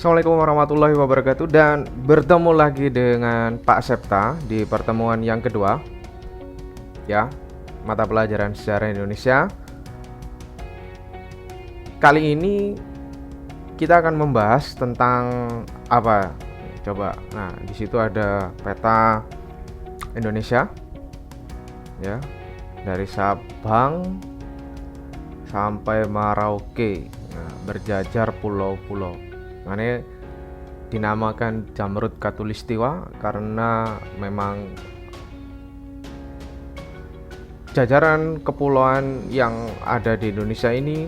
Assalamualaikum warahmatullahi wabarakatuh, dan bertemu lagi dengan Pak Septa di pertemuan yang kedua ya, mata pelajaran sejarah Indonesia. Kali ini kita akan membahas tentang apa? Coba. Nah, di situ ada peta Indonesia ya, dari Sabang sampai Merauke. Nah, berjajar pulau-pulau. Ini dinamakan Jamrud Katulistiwa karena memang jajaran kepulauan yang ada di Indonesia ini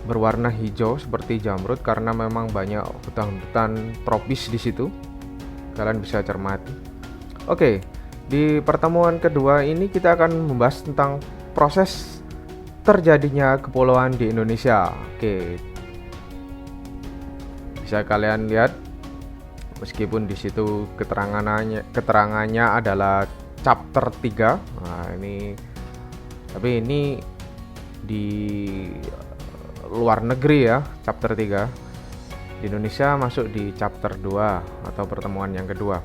berwarna hijau seperti jamrud karena memang banyak hutan-hutan tropis di situ. Kalian bisa cermati. Oke, di pertemuan kedua ini kita akan membahas tentang proses terjadinya kepulauan di Indonesia. Oke. Bisa kalian lihat, meskipun di situ keterangannya adalah chapter 3. Nah, tapi ini di luar negeri ya, chapter 3. Di Indonesia masuk di chapter 2 atau pertemuan yang kedua.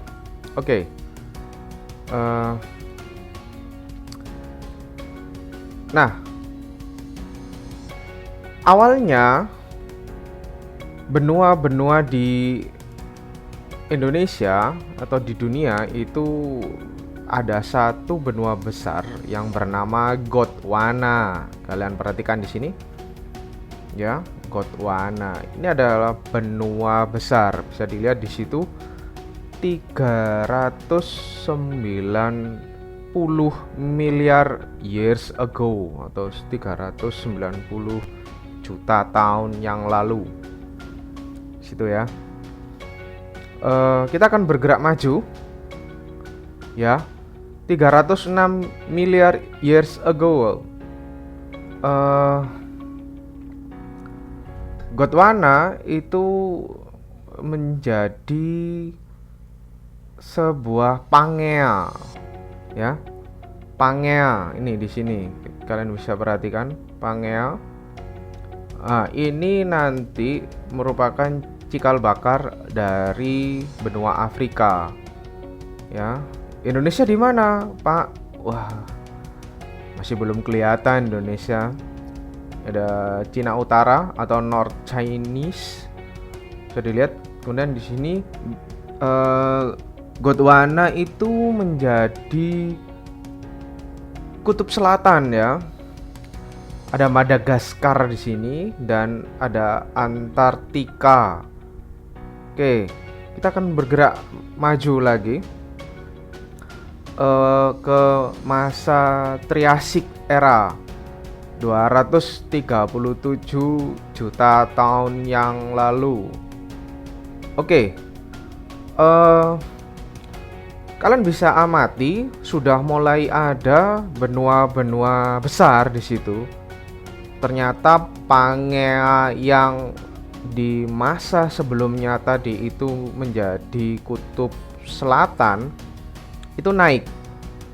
Oke. Nah, awalnya benua-benua di Indonesia atau di dunia itu ada satu benua besar yang bernama Gondwana. Kalian perhatikan di sini. Ya, Gondwana. Ini adalah benua besar. Bisa dilihat di situ 390 miliar years ago atau 390 juta tahun yang lalu. Situ ya. Kita akan bergerak maju ya, 306 miliar years ago. Gondwana itu menjadi sebuah Pangea ya. Pangea ini di sini kalian bisa perhatikan Pangea. Ini nanti merupakan cikal bakar dari benua Afrika. Ya, Indonesia di mana, Pak? Wah, masih belum kelihatan Indonesia. Ada Cina Utara atau North Chinese. Bisa dilihat. Kemudian di sini Gondwana itu menjadi kutub selatan ya. Ada Madagaskar di sini dan ada Antartika. Oke, kita akan bergerak maju lagi ke masa Triasik era 237 juta tahun yang lalu. Oke, kalian bisa amati sudah mulai ada benua-benua besar di situ. Ternyata Pangea yang di masa sebelumnya tadi itu menjadi kutub selatan itu naik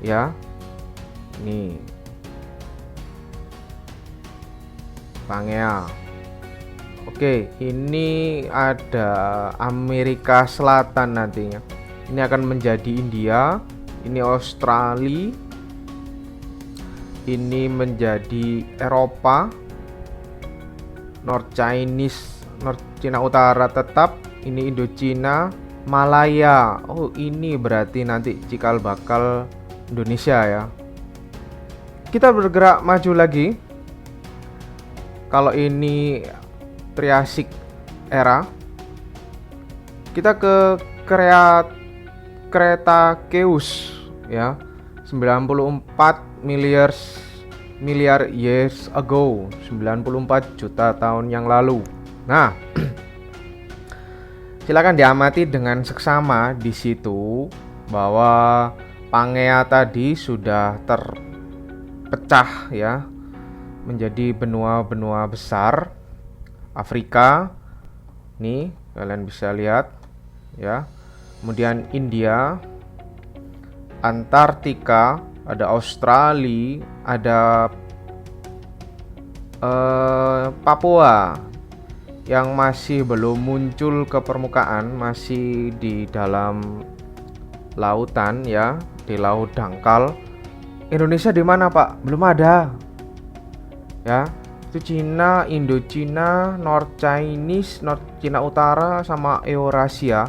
ya. Nih Pangea. Oke, ini ada Amerika Selatan nantinya. Ini akan menjadi India, ini Australia, ini menjadi Eropa, North Cina Utara tetap, ini Indochina, Malaya. Oh, ini berarti nanti cikal bakal Indonesia ya. Kita bergerak maju lagi. Kalau ini Triasik era, kita ke Cretaceous ya, 94 miliar years ago, 94 juta tahun yang lalu. Nah, silakan diamati dengan seksama di situ bahwa Pangea tadi sudah terpecah ya menjadi benua-benua besar. Afrika nih kalian bisa lihat ya. Kemudian India, Antartika, ada Australia, ada Papua. yang masih belum muncul ke permukaan, masih di dalam lautan ya, di laut dangkal. Indonesia di mana, Pak? Belum ada. Ya, itu Cina, Indochina, North Chinese, North Cina Utara sama Eurasia.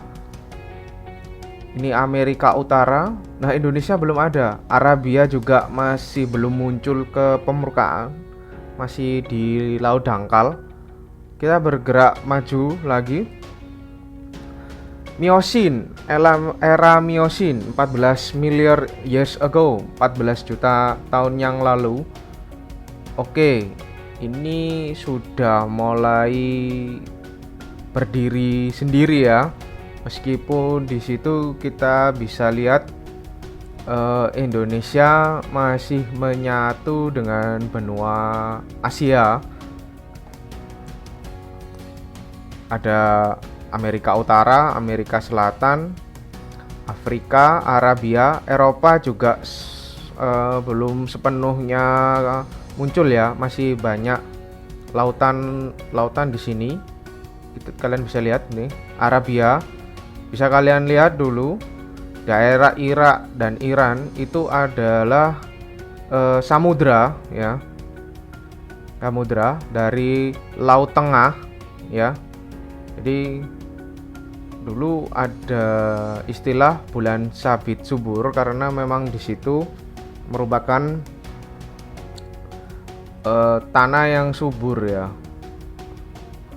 Ini Amerika Utara. Nah, Indonesia belum ada. Arabia juga masih belum muncul ke permukaan, masih di laut dangkal. Kita bergerak maju lagi. Miosin, era Miosin 14 miliar years ago, 14 juta tahun yang lalu. Oke, ini sudah mulai berdiri sendiri ya. Meskipun di situ kita bisa lihat Indonesia masih menyatu dengan benua Asia. Ada Amerika Utara, Amerika Selatan, Afrika, Arabia, Eropa juga belum sepenuhnya muncul ya, masih banyak lautan di sini. Kalian bisa lihat nih, Arabia. Bisa kalian lihat dulu, daerah Irak dan Iran itu adalah samudra ya. Samudra dari Laut Tengah ya. Jadi dulu ada istilah bulan sabit subur karena memang di situ merupakan tanah yang subur ya.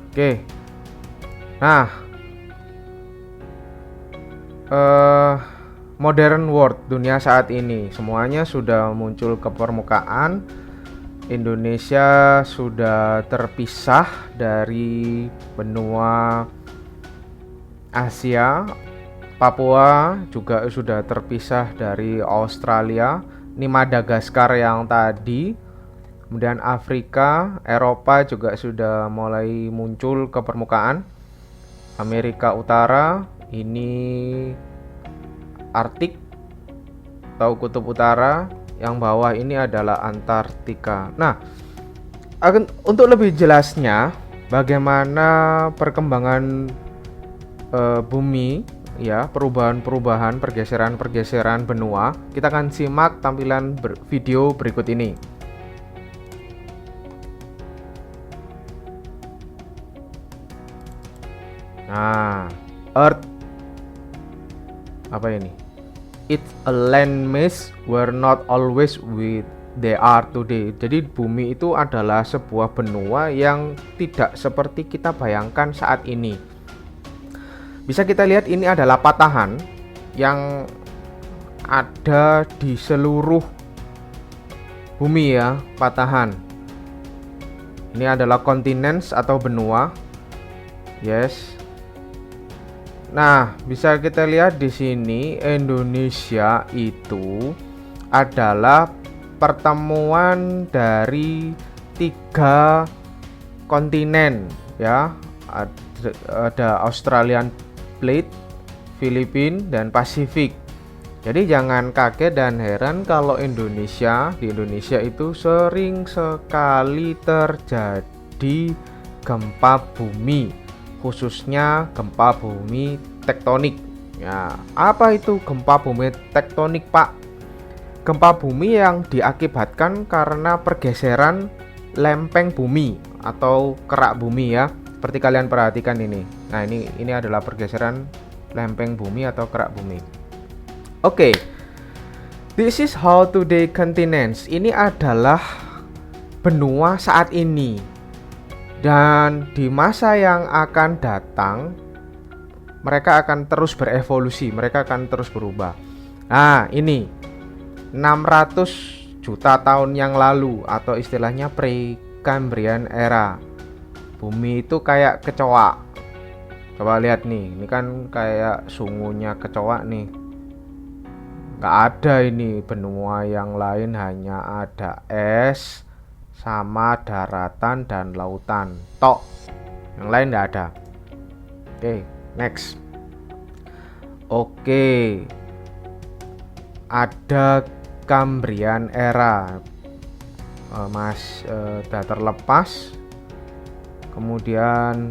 Oke. Nah, modern world, dunia saat ini semuanya sudah muncul ke permukaan. Indonesia sudah terpisah dari benua Asia. Papua juga sudah terpisah dari Australia. Ini Madagaskar yang tadi. Kemudian Afrika, Eropa juga sudah mulai muncul ke permukaan. Amerika Utara, ini Arktik atau Kutub Utara. Yang bawah ini adalah Antartika. Nah, untuk lebih jelasnya bagaimana perkembangan bumi ya, perubahan-perubahan, pergeseran-pergeseran benua, kita akan simak tampilan video berikut ini. Nah, Earth apa ini? It's a landmass where not always with they are today. Jadi bumi itu adalah sebuah benua yang tidak seperti kita bayangkan saat ini. Bisa kita lihat ini adalah patahan yang ada di seluruh bumi ya, patahan. Ini adalah continents atau benua. Yes. Nah, bisa kita lihat di sini Indonesia itu adalah pertemuan dari 3 kontinen ya. Ada Australian Plate, Filipina dan Pasifik. Jadi jangan kaget dan heran kalau di Indonesia itu sering sekali terjadi gempa bumi. Khususnya gempa bumi tektonik. Ya, apa itu gempa bumi tektonik, Pak? Gempa bumi yang diakibatkan karena pergeseran lempeng bumi atau kerak bumi ya. Seperti kalian perhatikan ini. Nah, ini adalah pergeseran lempeng bumi atau kerak bumi. Oke. This is how today continents. Ini adalah benua saat ini. Dan di masa yang akan datang mereka akan terus berevolusi, mereka akan terus berubah. Nah, ini 600 juta tahun yang lalu atau istilahnya Precambrian era. Bumi itu kayak kecoa. Coba lihat nih, ini kan kayak sungunya kecoa nih. Gak ada ini benua yang lain, hanya ada es sama daratan dan lautan tok, yang lain nggak ada. Oke, next. Oke, ada Cambrian era, udah terlepas. Kemudian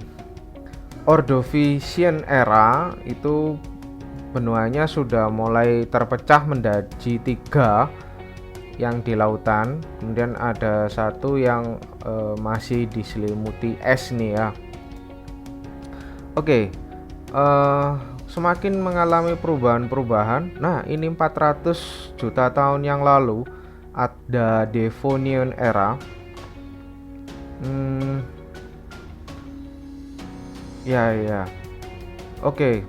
Ordovician era itu benuanya sudah mulai terpecah menjadi 3 yang di lautan, kemudian ada satu yang masih diselimuti es nih ya. Oke, semakin mengalami perubahan-perubahan. Nah, ini 400 juta tahun yang lalu ada Devonian era. Ya. Oke.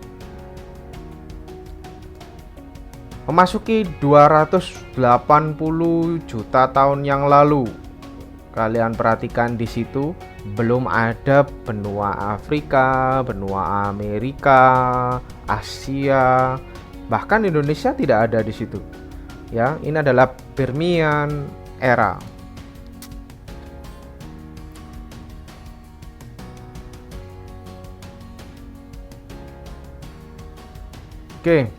Memasuki 280 juta tahun yang lalu. Kalian perhatikan di situ belum ada benua Afrika, benua Amerika, Asia, bahkan Indonesia tidak ada di situ. Ya, ini adalah Permian era. Oke.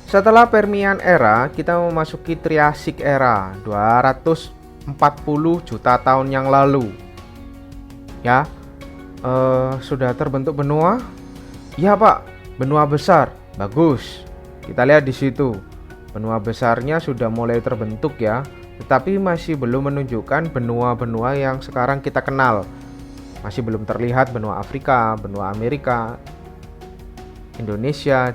Setelah Permian era, kita memasuki Triasik era, 240 juta tahun yang lalu. Ya, sudah terbentuk benua? Ya Pak, benua besar. Bagus. Kita lihat di situ, benua besarnya sudah mulai terbentuk ya, tetapi masih belum menunjukkan benua-benua yang sekarang kita kenal. Masih belum terlihat benua Afrika, benua Amerika, Indonesia,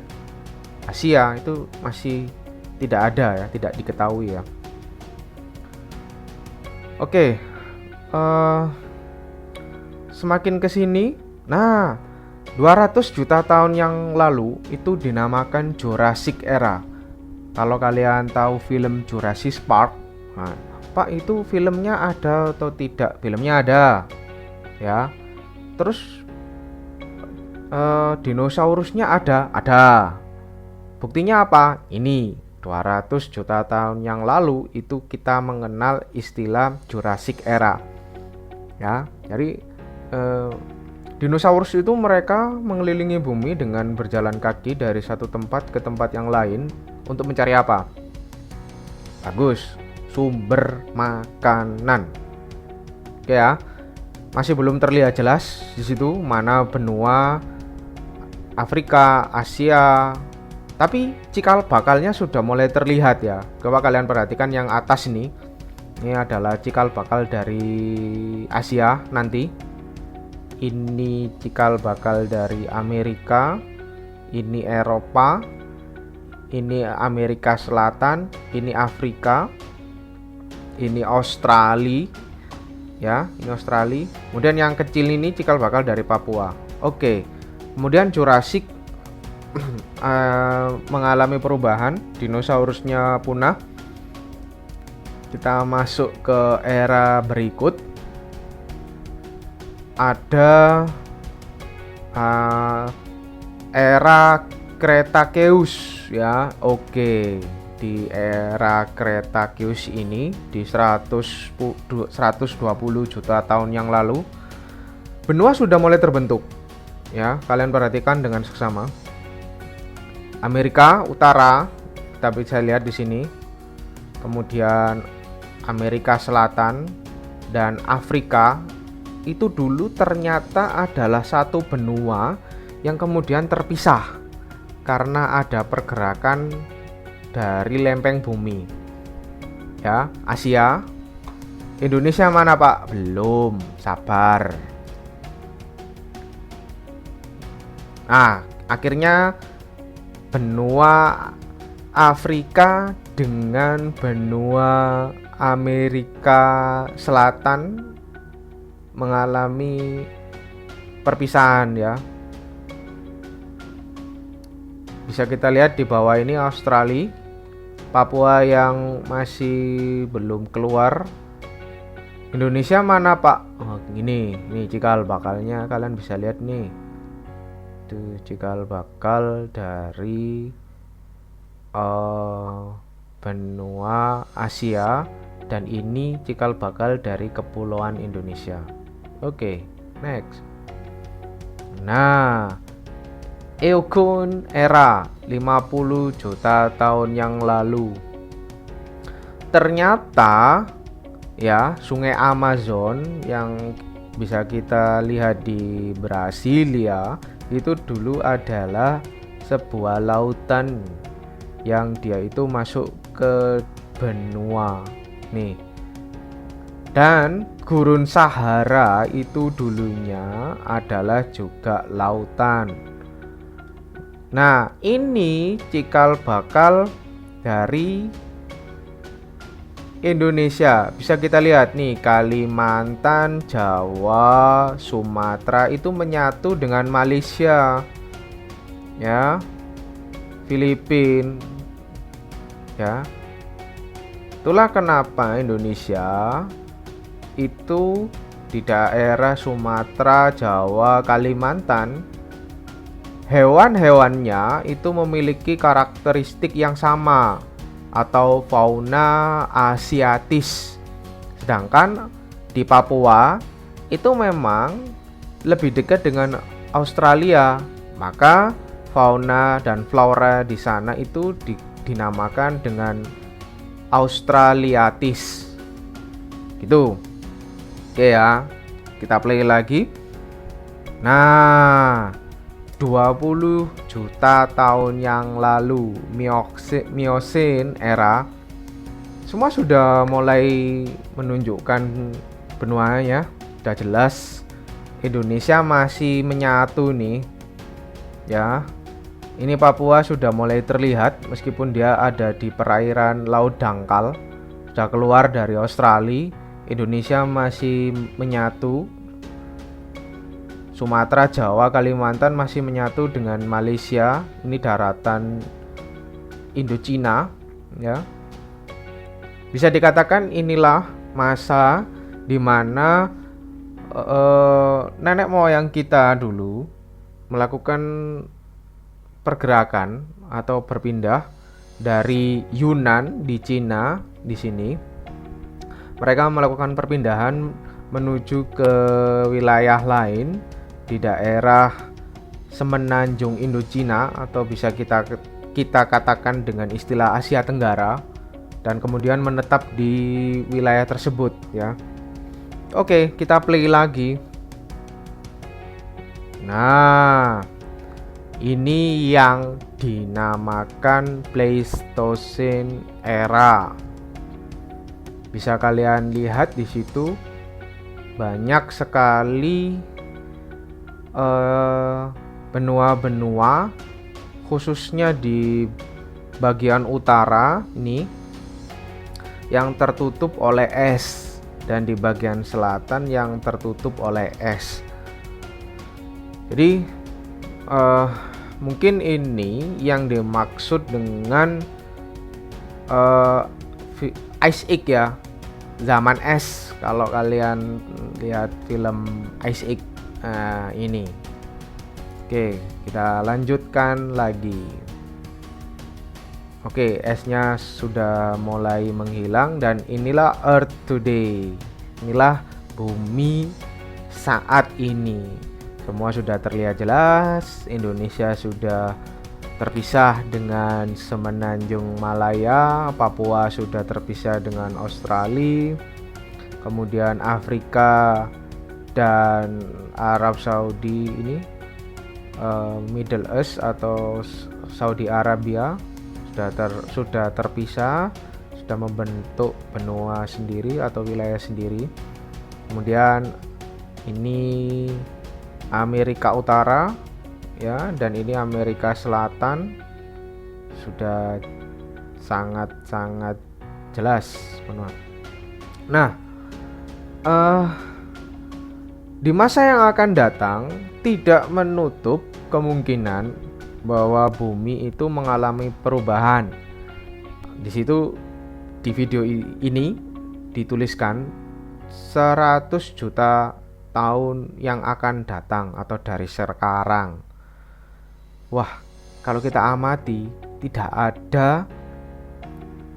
Asia, itu masih tidak ada ya, tidak diketahui ya. Oke, semakin ke sini, nah 200 juta tahun yang lalu itu dinamakan Jurassic era. Kalau kalian tahu film Jurassic Park, nah, Pak itu filmnya ada atau tidak? Filmnya ada, ya. Terus dinosaurusnya ada. Buktinya apa? Ini 200 juta tahun yang lalu itu kita mengenal istilah Jurassic era. Ya, jadi dinosaurus itu mereka mengelilingi bumi dengan berjalan kaki dari satu tempat ke tempat yang lain untuk mencari apa? Bagus, sumber makanan. Oke ya. Masih belum terlihat jelas di situ mana benua Afrika, Asia. Tapi cikal bakalnya sudah mulai terlihat ya. Coba kalian perhatikan yang atas ini. Ini adalah cikal bakal dari Asia nanti. Ini cikal bakal dari Amerika. Ini Eropa. Ini Amerika Selatan. Ini Afrika. Ini Australia. Ya, ini Australia. Kemudian yang kecil ini cikal bakal dari Papua. Oke. Kemudian Jurassic mengalami perubahan, dinosaurusnya punah. Kita masuk ke era berikut. Ada era Cretaceous ya. Oke. Di era Cretaceous ini di 120 juta tahun yang lalu, benua sudah mulai terbentuk. Ya, kalian perhatikan dengan seksama. Amerika Utara kita bisa lihat di sini. Kemudian Amerika Selatan dan Afrika itu dulu ternyata adalah satu benua yang kemudian terpisah karena ada pergerakan dari lempeng bumi. Ya, Asia. Indonesia mana, Pak? Belum, sabar. Nah, akhirnya benua Afrika dengan benua Amerika Selatan mengalami perpisahan ya. Bisa kita lihat di bawah ini Australia, Papua yang masih belum keluar. Indonesia mana, Pak? Oh, ini cikal bakalnya kalian bisa lihat nih. Itu cikal bakal dari benua Asia, dan ini cikal bakal dari kepulauan Indonesia. Oke, next. Nah, Eocene era 50 juta tahun yang lalu. Ternyata ya, sungai Amazon yang bisa kita lihat di Brasilia, itu dulu adalah sebuah lautan yang dia itu masuk ke benua nih. Dan gurun Sahara itu dulunya adalah juga lautan. Nah, ini cikal bakal dari Indonesia. Bisa kita lihat nih, Kalimantan, Jawa, Sumatera itu menyatu dengan Malaysia. Ya. Filipina. Ya. Itulah kenapa Indonesia itu di daerah Sumatera, Jawa, Kalimantan, hewan-hewannya itu memiliki karakteristik yang sama atau fauna asiatis. Sedangkan di Papua itu memang lebih dekat dengan Australia, maka fauna dan flora di sana itu dinamakan dengan Australiatis. Gitu. Oke ya, kita play lagi. Nah, 20 juta tahun yang lalu, Miocene era, semua sudah mulai menunjukkan benuanya. Sudah jelas Indonesia masih menyatu nih. Ya. Ini Papua sudah mulai terlihat meskipun dia ada di perairan Laut Dangkal. Sudah keluar dari Australia. Indonesia masih menyatu. Sumatera, Jawa, Kalimantan masih menyatu dengan Malaysia. Ini daratan Indochina, ya. Bisa dikatakan inilah masa di mana nenek moyang kita dulu melakukan pergerakan atau berpindah dari Yunan di Cina di sini. Mereka melakukan perpindahan menuju ke wilayah lain di daerah Semenanjung Indochina atau bisa kita katakan dengan istilah Asia Tenggara, dan kemudian menetap di wilayah tersebut ya. Oke, kita play lagi. Nah, ini yang dinamakan Pleistocene era. Bisa kalian lihat di situ banyak sekali benua-benua, khususnya di bagian utara ini yang tertutup oleh es, dan di bagian selatan yang tertutup oleh es. Jadi mungkin ini yang dimaksud dengan Ice Age ya, zaman es. Kalau kalian lihat film Ice Age ini. Oke, kita lanjutkan lagi. Oke, esnya sudah mulai menghilang dan inilah Earth today. Inilah bumi saat ini. Semua sudah terlihat jelas. Indonesia sudah terpisah dengan Semenanjung Malaya, Papua sudah terpisah dengan Australia, kemudian Afrika dan Arab Saudi ini Middle East atau Saudi Arabia sudah terpisah, sudah membentuk benua sendiri atau wilayah sendiri. Kemudian ini Amerika Utara ya, dan ini Amerika Selatan sudah sangat-sangat jelas benua. Nah, di masa yang akan datang tidak menutup kemungkinan bahwa bumi itu mengalami perubahan. Di situ di video ini dituliskan 100 juta tahun yang akan datang atau dari sekarang. Wah, kalau kita amati tidak ada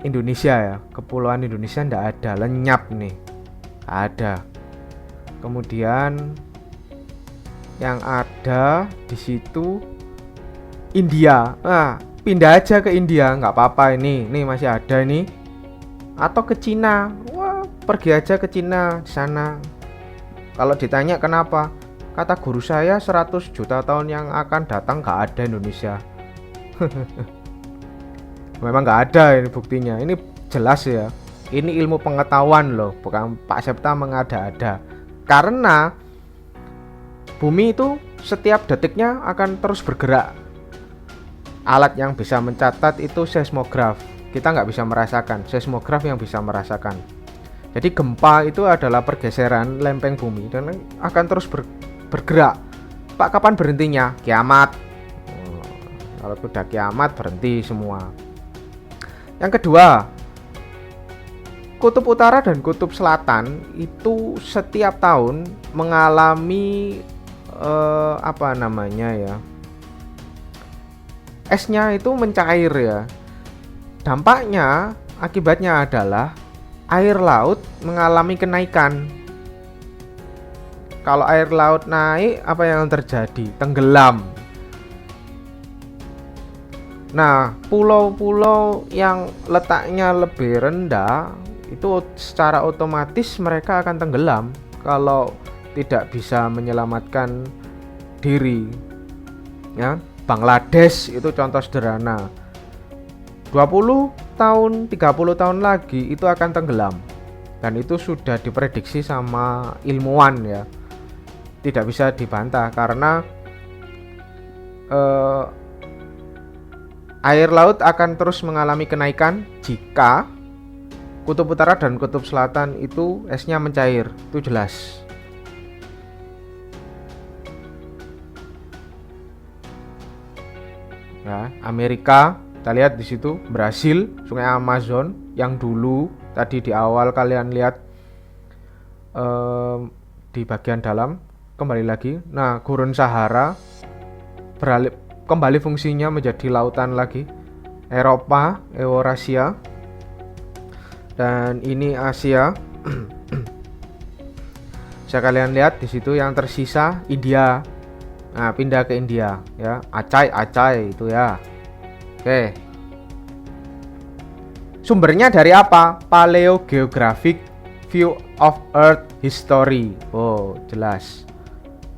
Indonesia ya, kepulauan Indonesia tidak ada, lenyap nih, ada. Kemudian yang ada di situ India. Nah, pindah aja ke India, nggak apa-apa ini masih ada nih. Atau ke Cina, wah pergi aja ke Cina di sana. Kalau ditanya kenapa, kata guru saya 100 juta tahun yang akan datang gak ada Indonesia. Memang gak ada ini buktinya. Ini jelas ya. Ini ilmu pengetahuan loh, bukan Pak Septa mengada-ada. Karena bumi itu setiap detiknya akan terus bergerak. Alat yang bisa mencatat itu seismograf. Kita nggak bisa merasakan, seismograf yang bisa merasakan. Jadi gempa itu adalah pergeseran lempeng bumi dan akan terus bergerak. Pak, kapan berhentinya? Kiamat. Kalau sudah kiamat berhenti semua. Yang kedua, kutub utara dan kutub selatan itu setiap tahun mengalami esnya itu mencair ya. Dampaknya, akibatnya adalah air laut mengalami kenaikan. Kalau air laut naik, apa yang terjadi? Tenggelam. Nah, pulau-pulau yang letaknya lebih rendah itu secara otomatis mereka akan tenggelam kalau tidak bisa menyelamatkan diri. Ya, Bangladesh itu contoh sederhana. 20 tahun, 30 tahun lagi itu akan tenggelam. Dan itu sudah diprediksi sama ilmuwan ya. Tidak bisa dibantah karena air laut akan terus mengalami kenaikan jika kutub utara dan kutub selatan itu esnya mencair. Itu jelas. Ya, Amerika, kita lihat di situ, Brasil, Sungai Amazon yang dulu tadi di awal kalian lihat di bagian dalam, kembali lagi. Nah, Gurun Sahara kembali fungsinya menjadi lautan lagi. Eropa, Eurasia, dan ini Asia. Bisa kalian lihat di situ yang tersisa India. Nah, pindah ke India ya. Acai itu ya. Oke. Sumbernya dari apa? Paleogeographic View of Earth History. Oh, jelas.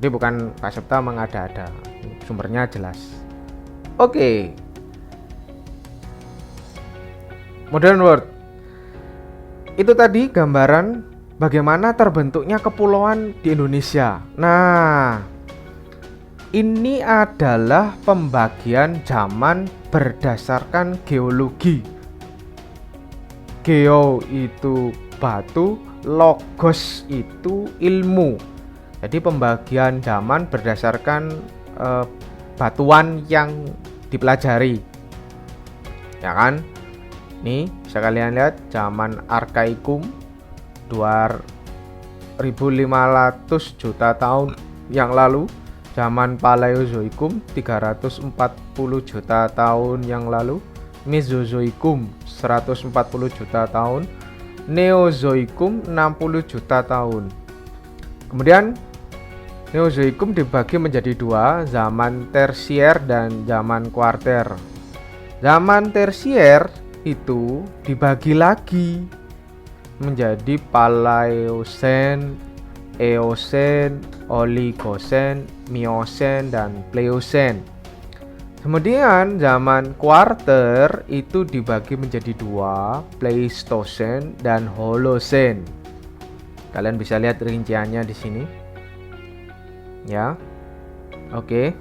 Ini bukan Pak Septa mengada-ada. Sumbernya jelas. Oke. Modern World. Itu tadi gambaran bagaimana terbentuknya kepulauan di Indonesia. Nah, ini adalah pembagian zaman berdasarkan geologi. Geo itu batu, logos itu ilmu. Jadi pembagian zaman berdasarkan batuan yang dipelajari. Ya kan? Nih, bisa kalian lihat zaman Arkaikum 2500 juta tahun yang lalu. Zaman Paleozoikum 340 juta tahun yang lalu, Mesozoikum 140 juta tahun, Neozoikum 60 juta tahun. Kemudian Neozoikum dibagi menjadi dua, zaman tersier dan zaman kuarter. Zaman tersier itu dibagi lagi menjadi Paleosen, Eosen, Oligosen, Miosen, dan Pleosen. Kemudian zaman kuarter itu dibagi menjadi dua, Pleistosen dan Holosen. Kalian bisa lihat rinciannya di sini. Ya. Oke.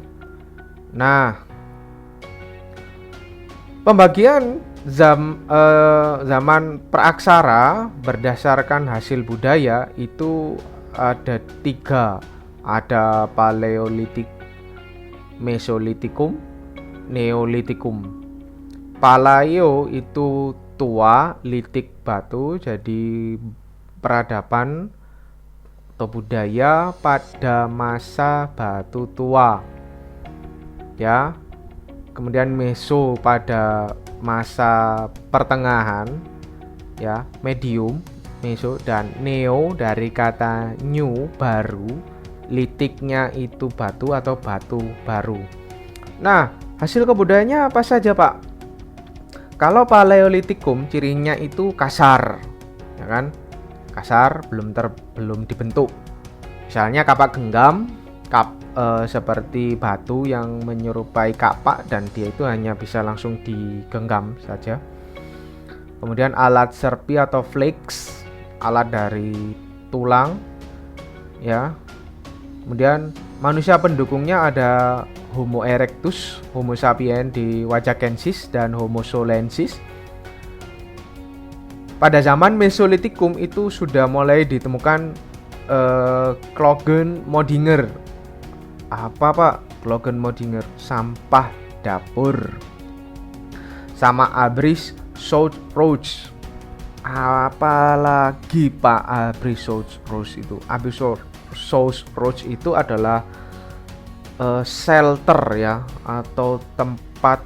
Nah, pembagian zaman praaksara berdasarkan hasil budaya itu ada tiga. Ada Paleolitik, Mesolitikum, Neolitikum. Paleo itu tua, litik batu, jadi peradaban atau budaya pada masa batu tua. Ya. Kemudian Meso pada masa pertengahan, ya, medium, Meso, dan Neo dari kata new, baru, litiknya itu batu atau batu baru. Nah, hasil kebudayaannya apa saja, Pak? Kalau Paleolitikum cirinya itu kasar, ya kan? Kasar, belum dibentuk. Misalnya kapak genggam, seperti batu yang menyerupai kapak dan dia itu hanya bisa langsung digenggam saja. Kemudian alat serpi atau flakes, alat dari tulang ya. Kemudian manusia pendukungnya ada Homo erectus, Homo sapiens di Wajakensis, dan Homo solensis. Pada zaman Mesolitikum itu sudah mulai ditemukan Klogen-Modinger. Apa Pak Klogen-Modinger? Sampah dapur. Sama Abris Roach. Apalagi Pak Abris Roach itu? Abris Roach itu adalah shelter ya, atau tempat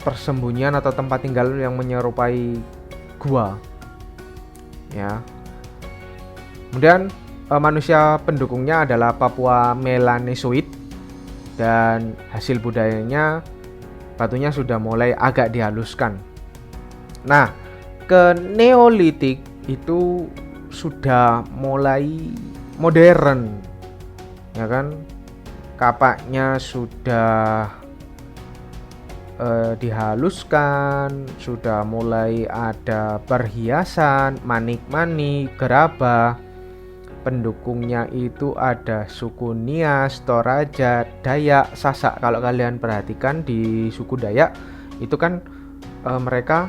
persembunyian atau tempat tinggal yang menyerupai gua ya. Kemudian manusia pendukungnya adalah Papua Melanesoid, dan hasil budayanya batunya sudah mulai agak dihaluskan. Nah, ke Neolitik itu sudah mulai modern ya kan, kapaknya sudah dihaluskan, sudah mulai ada perhiasan, manik-manik, gerabah. Pendukungnya itu ada suku Nias, Toraja, Dayak, Sasak. Kalau kalian perhatikan di suku Dayak itu kan mereka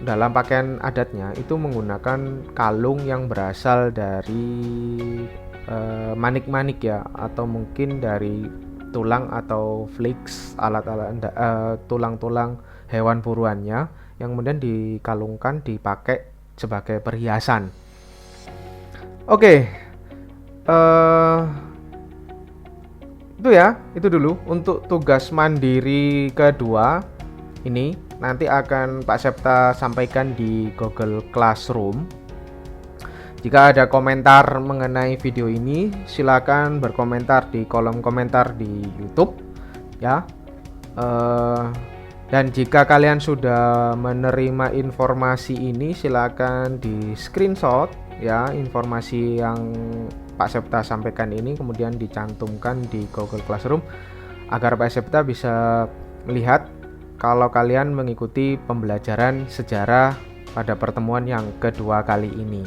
dalam pakaian adatnya itu menggunakan kalung yang berasal dari manik-manik ya, atau mungkin dari tulang atau flakes, alat-alat tulang-tulang hewan buruannya yang kemudian dikalungkan, dipakai sebagai perhiasan. Oke, itu dulu untuk tugas mandiri kedua ini. Nanti akan Pak Septa sampaikan di Google Classroom. Jika ada komentar mengenai video ini, silakan berkomentar di kolom komentar di YouTube ya. Dan jika kalian sudah menerima informasi ini, silakan di screenshot ya informasi yang Pak Septa sampaikan ini, kemudian dicantumkan di Google Classroom agar Pak Septa bisa melihat kalau kalian mengikuti pembelajaran sejarah pada pertemuan yang kedua kali ini.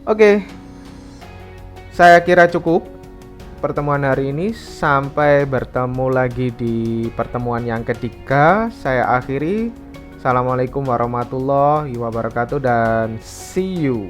Oke, saya kira cukup pertemuan hari ini. Sampai bertemu lagi di pertemuan yang ketiga. Saya akhiri. Assalamualaikum warahmatullahi wabarakatuh dan see you.